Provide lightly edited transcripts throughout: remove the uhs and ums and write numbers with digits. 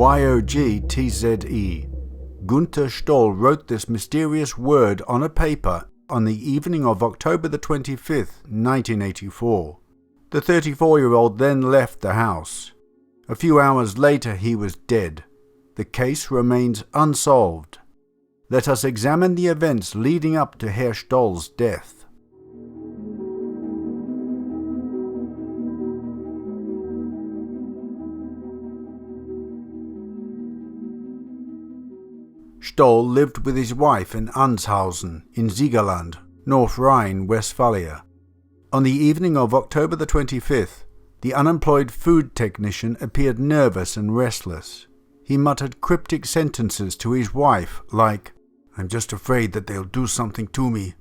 YOGTZE. Gunther Stoll wrote this mysterious word on a paper on the evening of October the 25th, 1984. The 34-year-old then left the house. A few hours later he was dead. The case remains unsolved. Let us examine the events leading up to Herr Stoll's death. Stoll lived with his wife in Anshausen in Siegerland, North Rhine-Westphalia. On the evening of October the 25th, the unemployed food technician appeared nervous and restless. He muttered cryptic sentences to his wife like, "I'm just afraid that they'll do something to me,"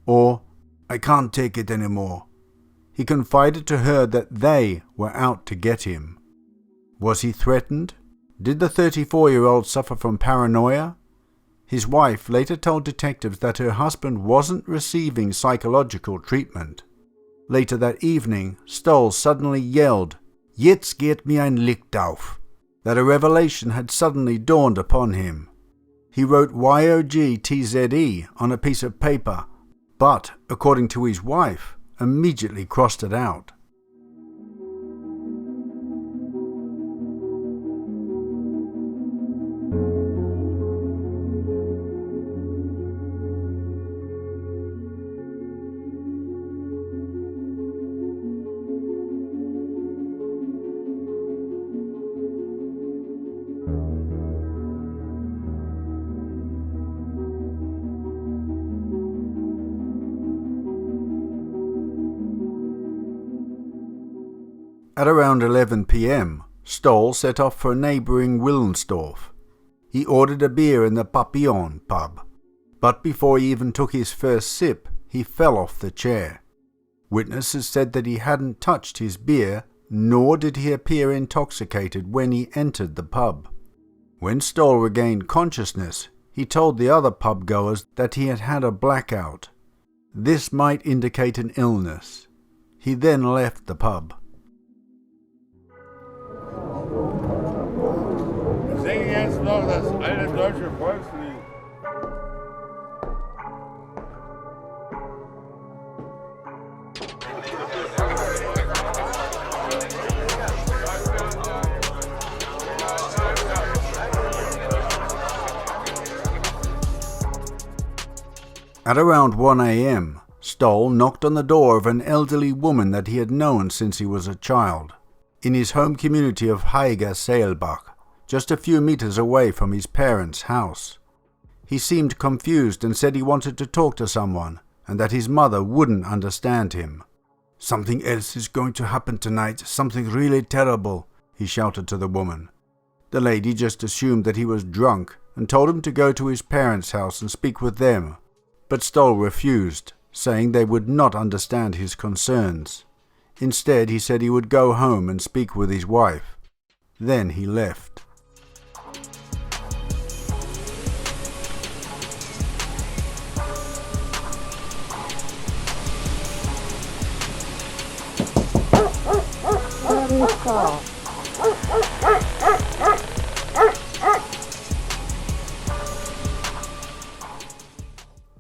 or "I can't take it anymore." He confided to her that they were out to get him. Was he threatened? Did the 34-year-old suffer from paranoia? His wife later told detectives that her husband wasn't receiving psychological treatment. Later that evening, Stoll suddenly yelled, "Jetzt geht mir ein Licht auf," that a revelation had suddenly dawned upon him. He wrote YOGTZE on a piece of paper, but, according to his wife, immediately crossed it out. At around 11 p.m., Stoll set off for neighbouring Wilnsdorf. He ordered a beer in the Papillon pub, but before he even took his first sip, he fell off the chair. Witnesses said that he hadn't touched his beer, nor did he appear intoxicated when he entered the pub. When Stoll regained consciousness, he told the other pub-goers that he had had a blackout. This might indicate an illness. He then left the pub. Singen jetzt noch das alte deutsche Volkslied. At around 1 a.m., Stoll knocked on the door of an elderly woman that he had known since he was a child, in his home community of Heiger Seelbach, just a few meters away from his parents' house. He seemed confused and said he wanted to talk to someone, and that his mother wouldn't understand him. "Something else is going to happen tonight, something really terrible," he shouted to the woman. The lady just assumed that he was drunk and told him to go to his parents' house and speak with them, but Stoll refused, saying they would not understand his concerns. Instead, he said he would go home and speak with his wife. Then he left.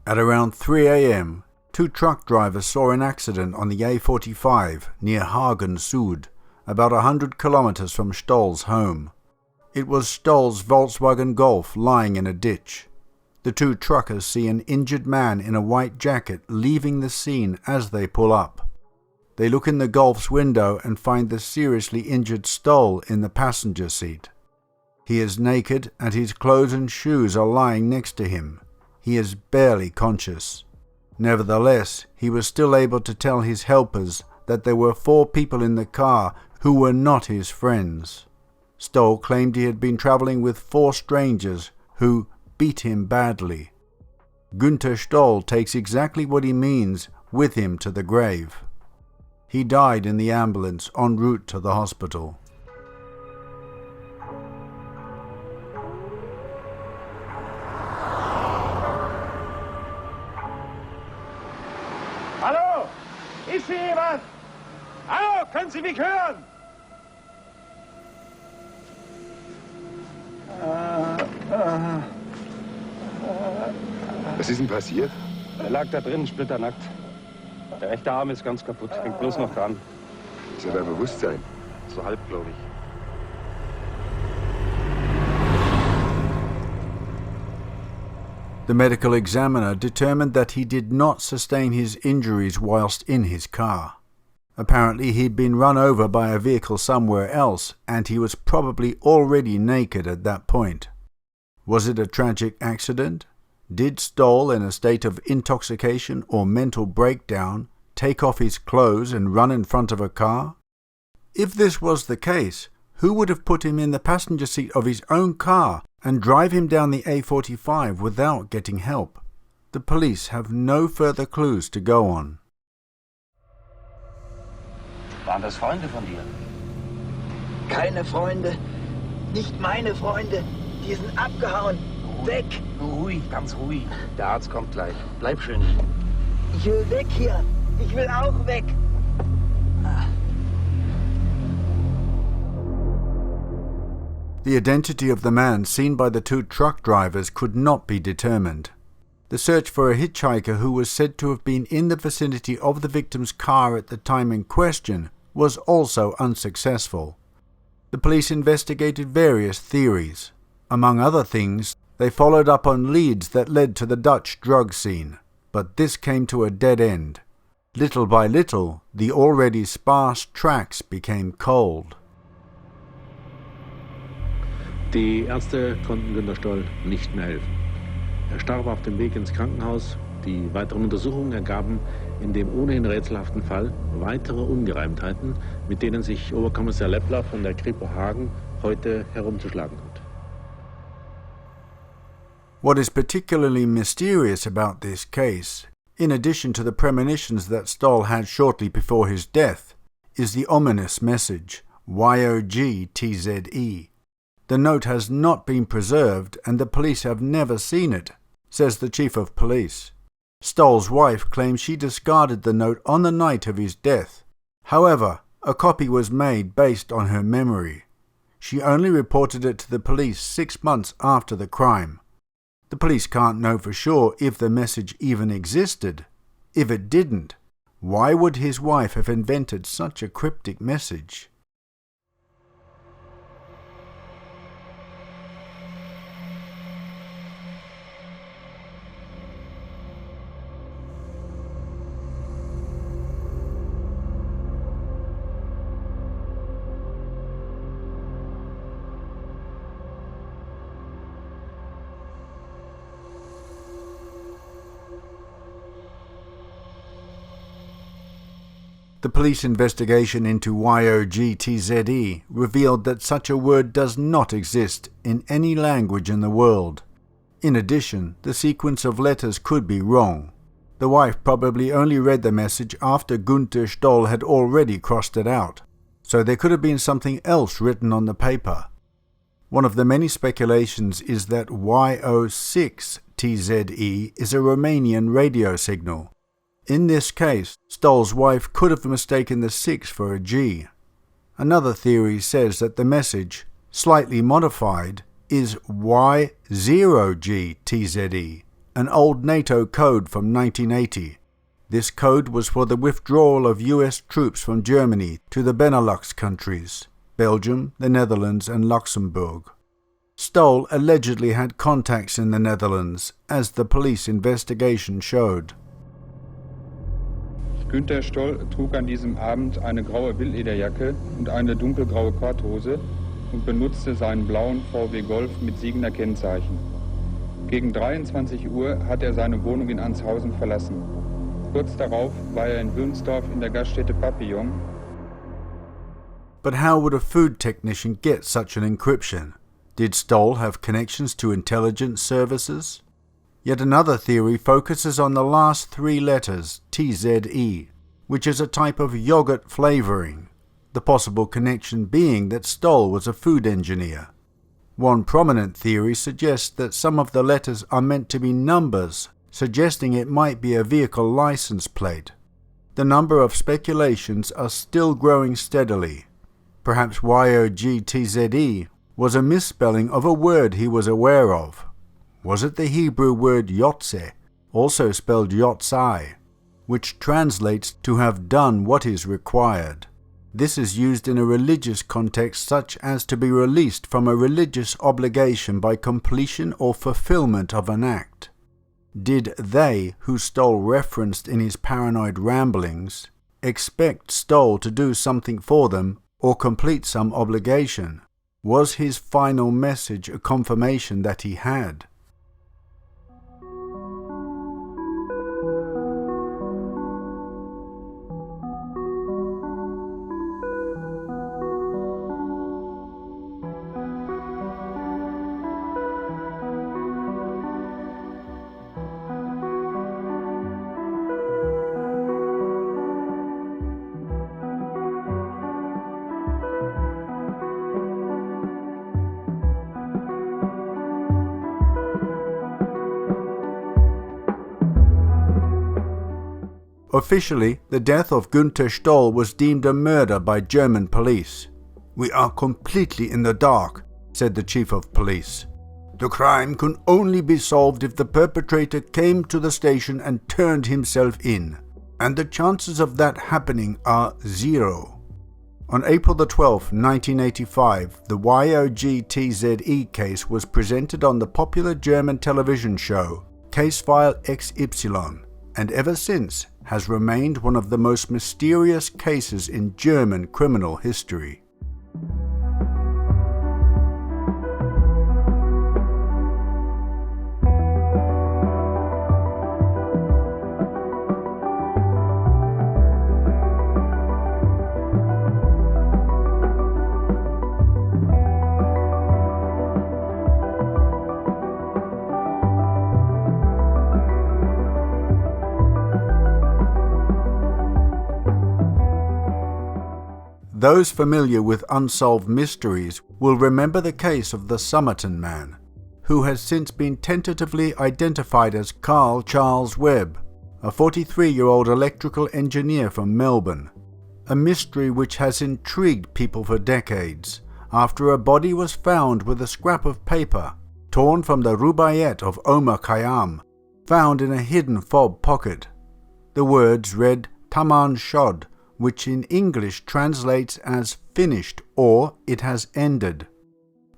At around 3 a.m., two truck drivers saw an accident on the A45 near Hagen Süd, about 100 kilometers from Stoll's home. It was Stoll's Volkswagen Golf lying in a ditch. The two truckers see an injured man in a white jacket leaving the scene as they pull up. They look in the Golf's window and find the seriously injured Stoll in the passenger seat. He is naked and his clothes and shoes are lying next to him. He is barely conscious. Nevertheless, he was still able to tell his helpers that there were 4 people in the car who were not his friends. Stoll claimed he had been traveling with 4 strangers who beat him badly. Gunther Stoll takes exactly what he means with him to the grave. He died in the ambulance en route to the hospital. Hallo? Ist hier jemand? Hallo, können Sie mich hören? Was ist denn passiert? Er lag da drin, splitternackt. Der rechte Arm ist ganz kaputt, hängt bloß noch dran. Ist er bei Bewusstsein? So halb, glaube ich. The medical examiner determined that he did not sustain his injuries whilst in his car. Apparently he'd been run over by a vehicle somewhere else, and he was probably already naked at that point. Was it a tragic accident? Did Stoll, in a state of intoxication or mental breakdown, take off his clothes and run in front of a car? If this was the case, who would have put him in the passenger seat of his own car and drive him down the A45 without getting help? The police have no further clues to go on. Waren das Freunde von dir? Keine Freunde, nicht meine Freunde, die sind abgehauen, weg. Ruhig, ganz ruhig. Der Arzt kommt gleich. Bleib schön. Ich will weg hier, ich will auch weg. The identity of the man seen by the two truck drivers could not be determined. The search for a hitchhiker who was said to have been in the vicinity of the victim's car at the time in question was also unsuccessful. The police investigated various theories. Among other things, they followed up on leads that led to the Dutch drug scene, but this came to a dead end. Little by little, the already sparse tracks became cold. Die Ärzte konnten Günter Stoll nicht mehr helfen. Er starb auf dem Weg ins Krankenhaus. Die weiteren Untersuchungen ergaben in dem ohnehin rätselhaften Fall weitere Ungereimtheiten, mit denen sich Oberkommissar Leppler von der Kripo Hagen heute herumzuschlagen hat. What is particularly mysterious about this case, in addition to the premonitions that Stoll had shortly before his death, is the ominous message, YOGTZE. The note has not been preserved and the police have never seen it, says the chief of police. Stoll's wife claims she discarded the note on the night of his death. However, a copy was made based on her memory. She only reported it to the police 6 months after the crime. The police can't know for sure if the message even existed. If it didn't, why would his wife have invented such a cryptic message? The police investigation into YOGTZE revealed that such a word does not exist in any language in the world. In addition, the sequence of letters could be wrong. The wife probably only read the message after Günter Stoll had already crossed it out, so there could have been something else written on the paper. One of the many speculations is that YO6TZE is a Romanian radio signal. In this case, Stoll's wife could have mistaken the 6 for a G. Another theory says that the message, slightly modified, is Y0GTZE, an old NATO code from 1980. This code was for the withdrawal of US troops from Germany to the Benelux countries, Belgium, the Netherlands and Luxembourg. Stoll allegedly had contacts in the Netherlands, as the police investigation showed. Günter Stoll trug an diesem Abend eine graue Wildlederjacke und eine dunkelgraue Korthose und benutzte seinen blauen VW Golf mit Siegener Kennzeichen. Gegen 23 Uhr hat er seine Wohnung in Anshausen verlassen. Kurz darauf war er in Wilmsdorf in der Gaststätte Papillon. But how would a food technician get such an encryption? Did Stoll have connections to intelligence services? Yet another theory focuses on the last 3 letters, TZE, which is a type of yogurt flavouring, the possible connection being that Stoll was a food engineer. One prominent theory suggests that some of the letters are meant to be numbers, suggesting it might be a vehicle license plate. The number of speculations are still growing steadily. Perhaps YOGTZE was a misspelling of a word he was aware of. Was it the Hebrew word yotze, also spelled yotzai, which translates to have done what is required? This is used in a religious context such as to be released from a religious obligation by completion or fulfillment of an act. Did they, who Stoll referenced in his paranoid ramblings, expect Stoll to do something for them or complete some obligation? Was his final message a confirmation that he had? Officially, the death of Günther Stoll was deemed a murder by German police. "We are completely in the dark," said the chief of police. "The crime can only be solved if the perpetrator came to the station and turned himself in, and the chances of that happening are zero." On April 12, 1985, the YOGTZE case was presented on the popular German television show Case File XY, and ever since has remained one of the most mysterious cases in German criminal history. Those familiar with unsolved mysteries will remember the case of the Somerton Man, who has since been tentatively identified as Carl Charles Webb, a 43-year-old electrical engineer from Melbourne, a mystery which has intrigued people for decades after a body was found with a scrap of paper torn from the Rubaiyat of Omar Khayyam, found in a hidden fob pocket. The words read Taman Shod, which in English translates as finished or it has ended.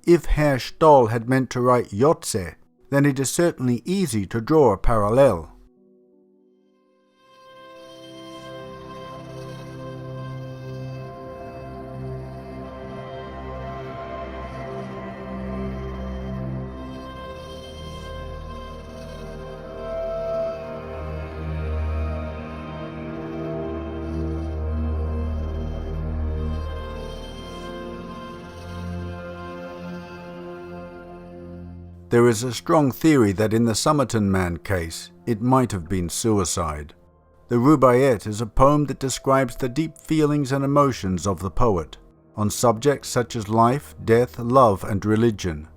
If Herr Stoll had meant to write Yotze, then it is certainly easy to draw a parallel. There is a strong theory that in the Somerton Man case, it might have been suicide. The Rubaiyat is a poem that describes the deep feelings and emotions of the poet, on subjects such as life, death, love and religion.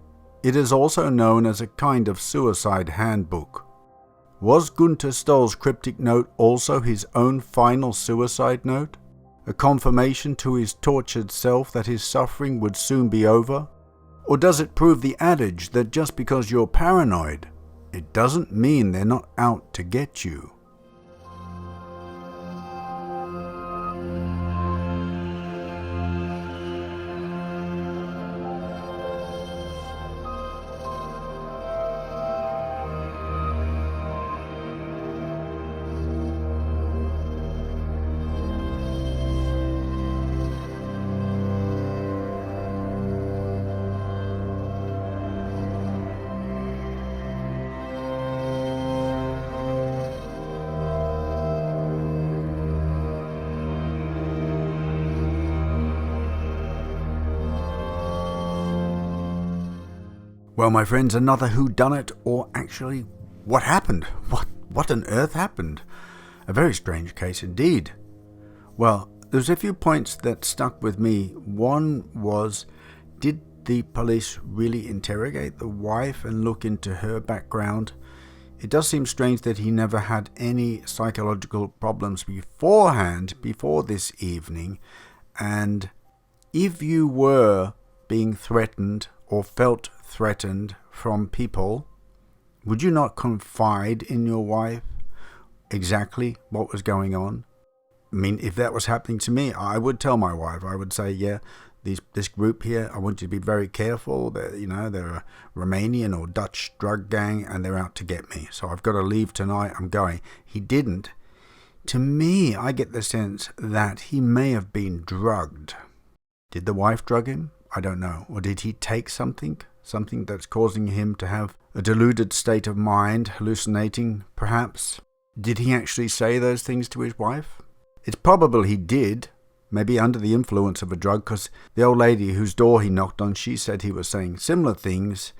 It is also known as a kind of suicide handbook. Was Günther Stoll's cryptic note also his own final suicide note? A confirmation to his tortured self that his suffering would soon be over? Or does it prove the adage that just because you're paranoid, it doesn't mean they're not out to get you? Well, my friends, another whodunit, or actually, what happened? What on earth happened? A very strange case indeed. Well, there's a few points that stuck with me. One was, did the police really interrogate the wife and look into her background? It does seem strange that he never had any psychological problems beforehand, before this evening, and if you were being threatened or felt threatened from people, would you not confide in your wife exactly what was going on? I mean, if that was happening to me, I would tell my wife. I would say, yeah, this group here, I want you to be very careful. They're a Romanian or Dutch drug gang, and they're out to get me. So I've got to leave tonight. I'm going. He didn't. To me, I get the sense that he may have been drugged. Did the wife drug him? I don't know. Or did he take something that's causing him to have a deluded state of mind, hallucinating, perhaps? Did he actually say those things to his wife? It's probable he did, maybe under the influence of a drug, because the old lady whose door he knocked on, she said he was saying similar things.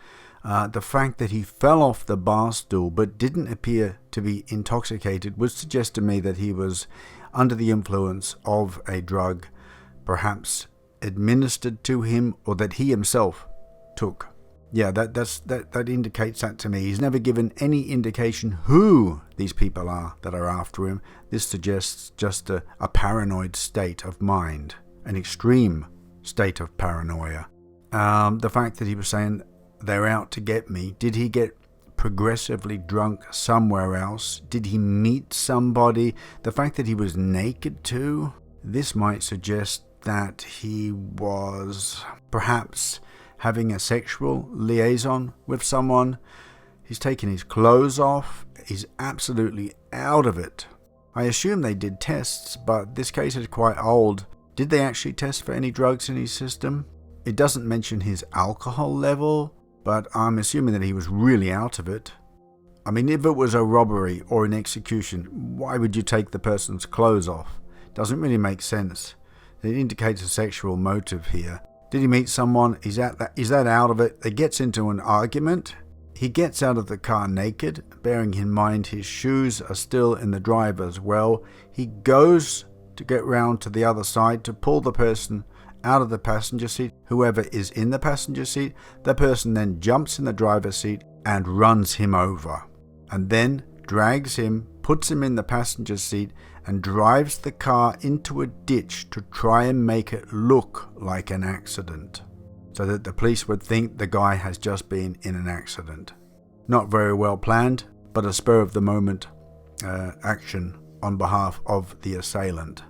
The fact that he fell off the bar stool but didn't appear to be intoxicated would suggest to me that he was under the influence of a drug, perhaps administered to him, or that he himself took. Yeah, that indicates that to me. He's never given any indication who these people are that are after him. This suggests just a paranoid state of mind, an extreme state of paranoia. The fact that he was saying they're out to get me, did he get progressively drunk somewhere else? Did he meet somebody? The fact that he was naked too, this might suggest that he was perhaps having a sexual liaison with someone. He's taken his clothes off. He's absolutely out of it. I assume they did tests, but this case is quite old. Did they actually test for any drugs in his system? It doesn't mention his alcohol level, but I'm assuming that he was really out of it. I mean, if it was a robbery or an execution, why would you take the person's clothes off? Doesn't really make sense. It indicates a sexual motive here. Did he meet someone? Is that out of it? It gets into an argument. He gets out of the car naked, bearing in mind his shoes are still in the driver's well. He goes to get round to the other side to pull the person out of the passenger seat. Whoever is in the passenger seat, the person then jumps in the driver's seat and runs him over, and then drags him, puts him in the passenger seat, and drives the car into a ditch to try and make it look like an accident, so that the police would think the guy has just been in an accident. Not very well planned, but a spur-of-the-moment action on behalf of the assailant.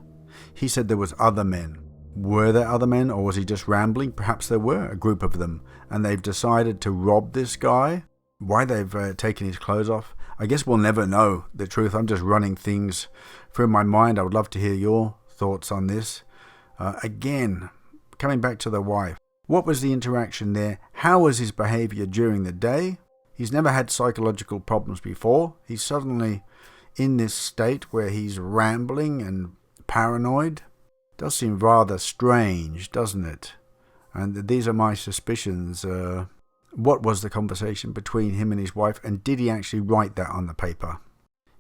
He said there was other men. Were there other men, or was he just rambling? Perhaps there were a group of them, and they've decided to rob this guy. Why they've taken his clothes off, I guess we'll never know the truth. I'm just running things through my mind. I would love to hear your thoughts on this. Again, coming back to the wife. What was the interaction there? How was his behavior during the day? He's never had psychological problems before. He's suddenly in this state where he's rambling and paranoid. Does seem rather strange, doesn't it? And these are my suspicions. What was the conversation between him and his wife, and did he actually write that on the paper?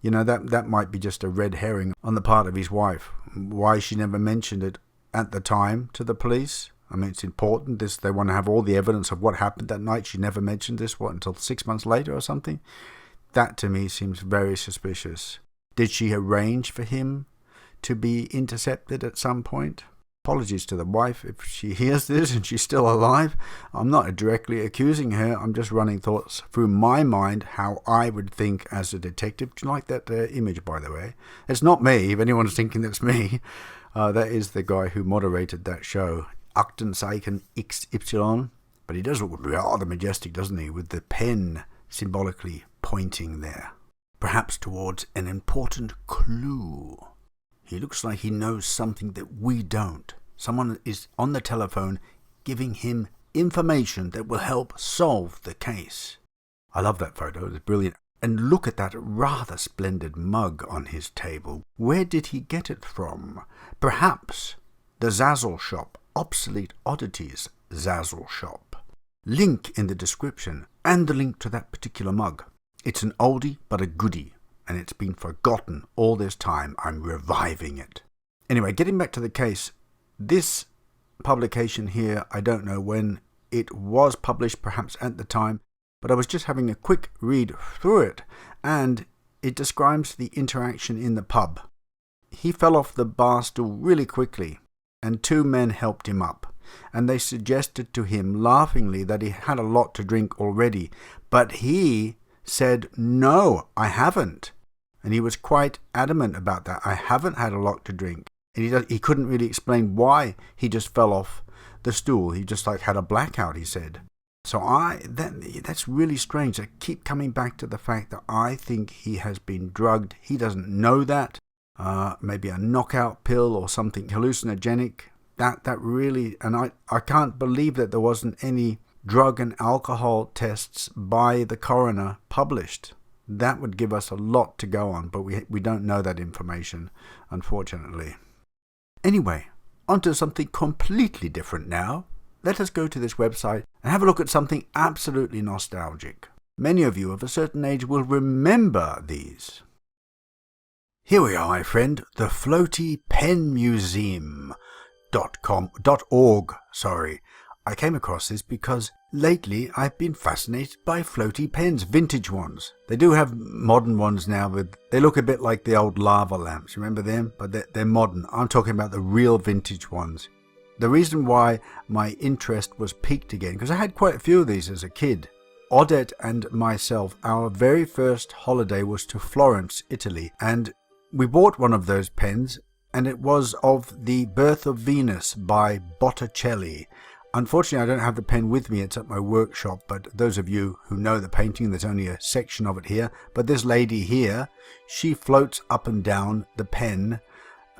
You know, that might be just a red herring on the part of his wife. Why she never mentioned it at the time to the police? I mean, it's important. They want to have all the evidence of what happened that night. She never mentioned this, until 6 months later or something? That to me seems very suspicious. Did she arrange for him to be intercepted at some point? Apologies to the wife if she hears this and she's still alive. I'm not directly accusing her. I'm just running thoughts through my mind how I would think as a detective. Do you like that image, by the way? It's not me. If anyone's thinking that's me, that is the guy who moderated that show, Aktenzeichen XY. But he does look rather majestic, doesn't he, with the pen symbolically pointing there, perhaps towards an important clue. He looks like he knows something that we don't. Someone is on the telephone giving him information that will help solve the case. I love that photo. It's brilliant. And look at that rather splendid mug on his table. Where did he get it from? Perhaps the Zazzle Shop, Obsolete Oddities Zazzle Shop. Link in the description, and the link to that particular mug. It's an oldie but a goodie, and it's been forgotten all this time. I'm reviving it. Anyway, getting back to the case, this publication here, I don't know when it was published, perhaps at the time, but I was just having a quick read through it, and it describes the interaction in the pub. He fell off the bar stool really quickly, and two men helped him up. and they suggested to him laughingly that he had a lot to drink already. But he said, "No, I haven't." And he was quite adamant about that. "I haven't had a lot to drink." And he couldn't really explain why he just fell off the stool. He just had a blackout, he said. So that's really strange. I keep coming back to the fact that I think he has been drugged. He doesn't know that. Maybe a knockout pill or something hallucinogenic. That really, and I can't believe that there wasn't any drug and alcohol tests by the coroner published. That would give us a lot to go on, but we don't know that information, unfortunately. Anyway, on to something completely different now. Let us go to this website and have a look at something absolutely nostalgic. Many of you of a certain age will remember these. Here we are, my friend, the Floaty Pen Museum.org. I came across this because lately I've been fascinated by floaty pens, vintage ones. They do have modern ones now, but they look a bit like the old lava lamps. Remember them? But they're modern. I'm talking about the real vintage ones. The reason why my interest was piqued again, because I had quite a few of these as a kid. Odette and myself, our very first holiday was to Florence, Italy, and we bought one of those pens, and it was of The Birth of Venus by Botticelli. Unfortunately, I don't have the pen with me. It's at my workshop, but those of you who know the painting, there's only a section of it here. But this lady here, she floats up and down the pen,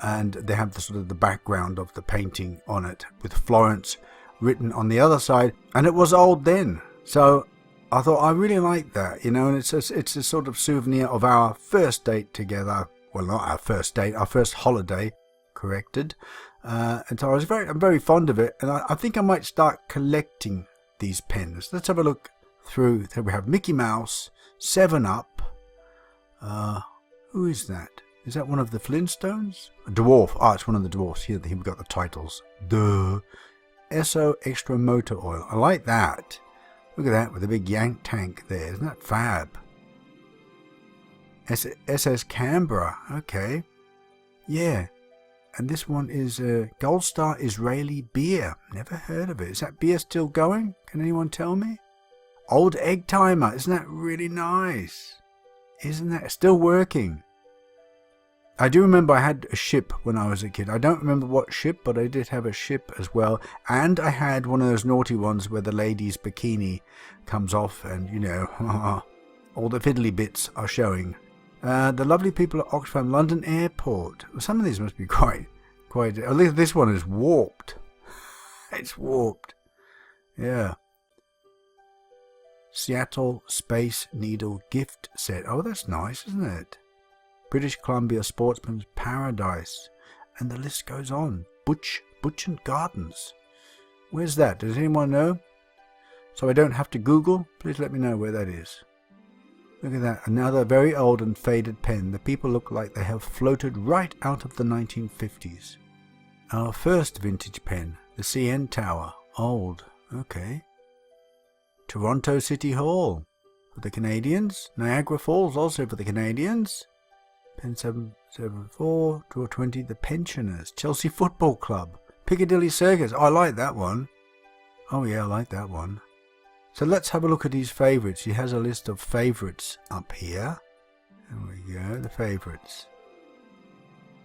and they have the sort of the background of the painting on it with Florence written on the other side, and it was old then. So I thought I really like that, and it's a sort of souvenir of our first date together. Well, not our first date, our first holiday, corrected. And so I'm very fond of it, and I think I might start collecting these pens. Let's have a look through. So we have Mickey Mouse, 7-Up. Who is that? Is that one of the Flintstones? A dwarf. It's one of the dwarfs. Here we've got the titles. The Esso Extra Motor Oil. I like that. Look at that with a big yank tank there. Isn't that fab? SS Canberra. Okay. Yeah. And this one is Gold Star Israeli beer. Never heard of it. Is that beer still going? Can anyone tell me? Old Egg Timer. Isn't that really nice? Isn't that still working? I do remember I had a ship when I was a kid. I don't remember what ship, but I did have a ship as well. And I had one of those naughty ones where the lady's bikini comes off and, all the fiddly bits are showing. The lovely people at Oxfam London Airport. Well, some of these must be quite. At least this one is warped. It's warped. Yeah. Seattle Space Needle gift set. Oh, that's nice, isn't it? British Columbia Sportsman's Paradise. And the list goes on. Butchant Gardens. Where's that? Does anyone know? So I don't have to Google? Please let me know where that is. Look at that. Another very old and faded pen. The people look like they have floated right out of the 1950s. Our first vintage pen. The CN Tower. Old. Okay. Toronto City Hall. For the Canadians. Niagara Falls also for the Canadians. Pen 774, draw 20, The Pensioners, Chelsea Football Club, Piccadilly Circus. I like that one. Oh yeah, I like that one. So let's have a look at his favourites. He has a list of favourites up here. There we go, the favourites.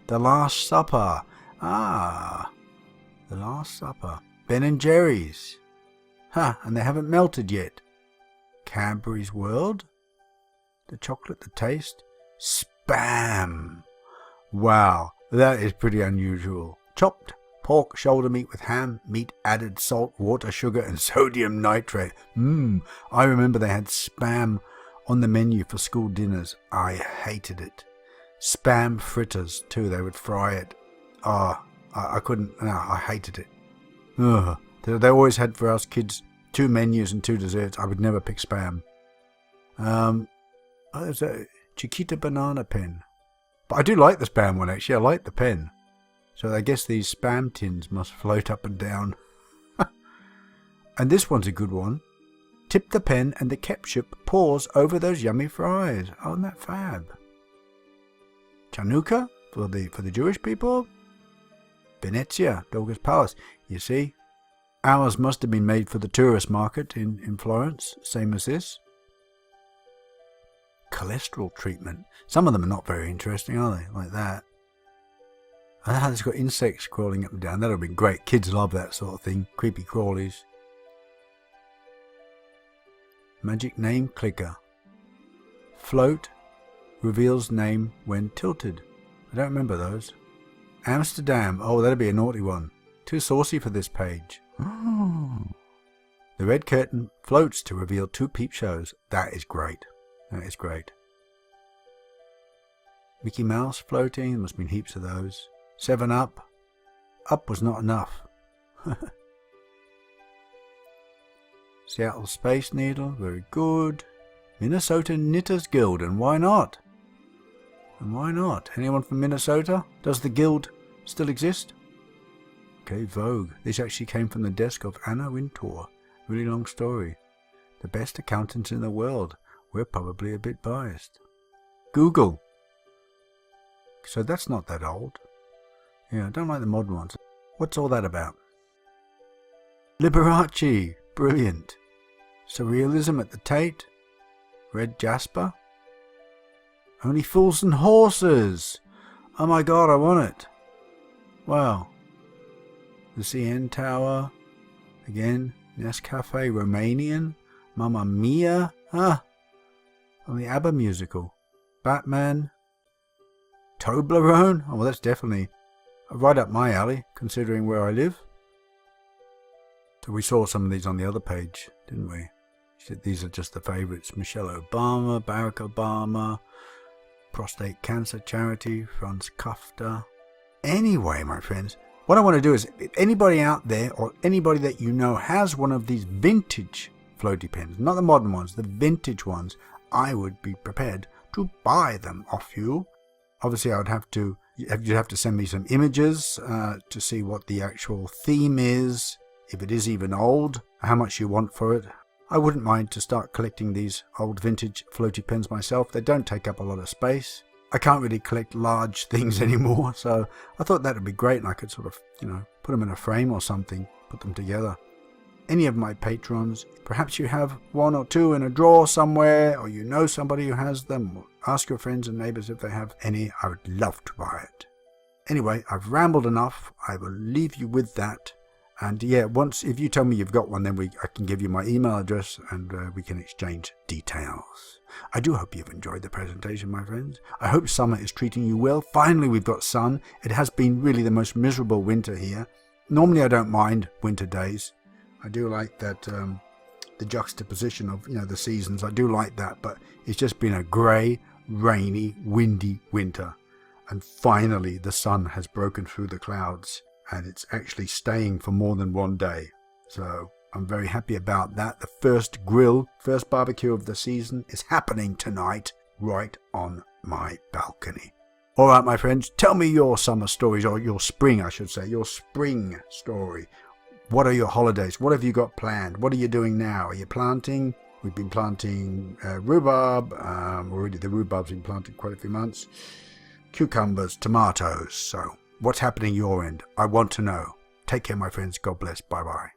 The Last Supper. The Last Supper. Ben and Jerry's. And they haven't melted yet. Cadbury's World. The Chocolate, the Taste. Spam. Wow, that is pretty unusual. Chopped pork shoulder meat with ham, meat added salt, water, sugar and sodium nitrate. I remember they had Spam on the menu for school dinners. I hated it. Spam fritters too, they would fry it. I couldn't, I hated it. They always had for us kids 2 menus and 2 desserts. I would never pick Spam. There's a Chiquita banana pen. But I do like the Spam one actually. I like the pen. So I guess these Spam tins must float up and down. And this one's a good one. Tip the pen and the ketchup pours over those yummy fries. Oh, isn't that fab? Chanukah for the Jewish people. Venezia, Doge's Palace. You see, Ours must have been made for the tourist market in Florence, same as this. Cholesterol treatment. Some of them are not very interesting, are they? Like that. Ah, it's got insects crawling up and down. That'll be great. Kids love that sort of thing. Creepy crawlies. Magic name clicker. Float reveals name when tilted. I don't remember those. Amsterdam. Oh, that'd be a naughty one. Too saucy for this page. The red curtain floats to reveal 2 peep shows. That is great. That is great. Mickey Mouse floating. There must have been heaps of those. 7 Up. Up was not enough. Seattle Space Needle. Very good. Minnesota Knitters Guild. And why not? And why not? Anyone from Minnesota? Does the guild still exist? Okay, Vogue. This actually came from the desk of Anna Wintour. Really long story. The best accountants in the world. We're probably a bit biased. Google. So that's not that old. Yeah, I don't like the modern ones. What's all that about? Liberace. Brilliant. Surrealism at the Tate. Red Jasper. Only Fools and Horses. Oh my god, I want it. Wow. The CN Tower. Again, Nescafe Romanian. Mamma Mia. Ah. On the ABBA musical. Batman. Toblerone. Oh, well, that's definitely right up my alley, considering where I live. So we saw some of these on the other page, didn't we? She said these are just the favourites. Michelle Obama, Barack Obama, prostate cancer charity, Franz Kafka. Anyway, my friends, what I want to do is, if anybody out there or anybody that you know has one of these vintage floaty pens, not the modern ones, the vintage ones, I would be prepared to buy them off you. Obviously, you'd have to send me some images to see what the actual theme is, if it is even old, how much you want for it. I wouldn't mind to start collecting these old vintage floaty pens myself. They don't take up a lot of space. I can't really collect large things anymore, so I thought that would be great, and I could sort of, put them in a frame or something, put them together. Any of my patrons, perhaps you have 1 or 2 in a drawer somewhere, or you know somebody who has them, or ask your friends and neighbours if they have any. I would love to buy it. Anyway, I've rambled enough. I will leave you with that. And yeah, if you tell me you've got one, then I can give you my email address and we can exchange details. I do hope you've enjoyed the presentation, my friends. I hope summer is treating you well. Finally, we've got sun. It has been really the most miserable winter here. Normally, I don't mind winter days. I do like that, the juxtaposition of, the seasons. I do like that, but it's just been a grey, rainy, windy winter. And finally, the sun has broken through the clouds. And it's actually staying for more than 1 day. So I'm very happy about that. The first barbecue of the season is happening tonight, right on my balcony. All right, my friends, tell me your summer stories, or your spring, I should say, your spring story. What are your holidays? What have you got planned? What are you doing now? Are you planting? We've been planting rhubarb. Already the rhubarb's been planted quite a few months. Cucumbers, tomatoes. So what's happening your end? I want to know. Take care, my friends. God bless. Bye-bye.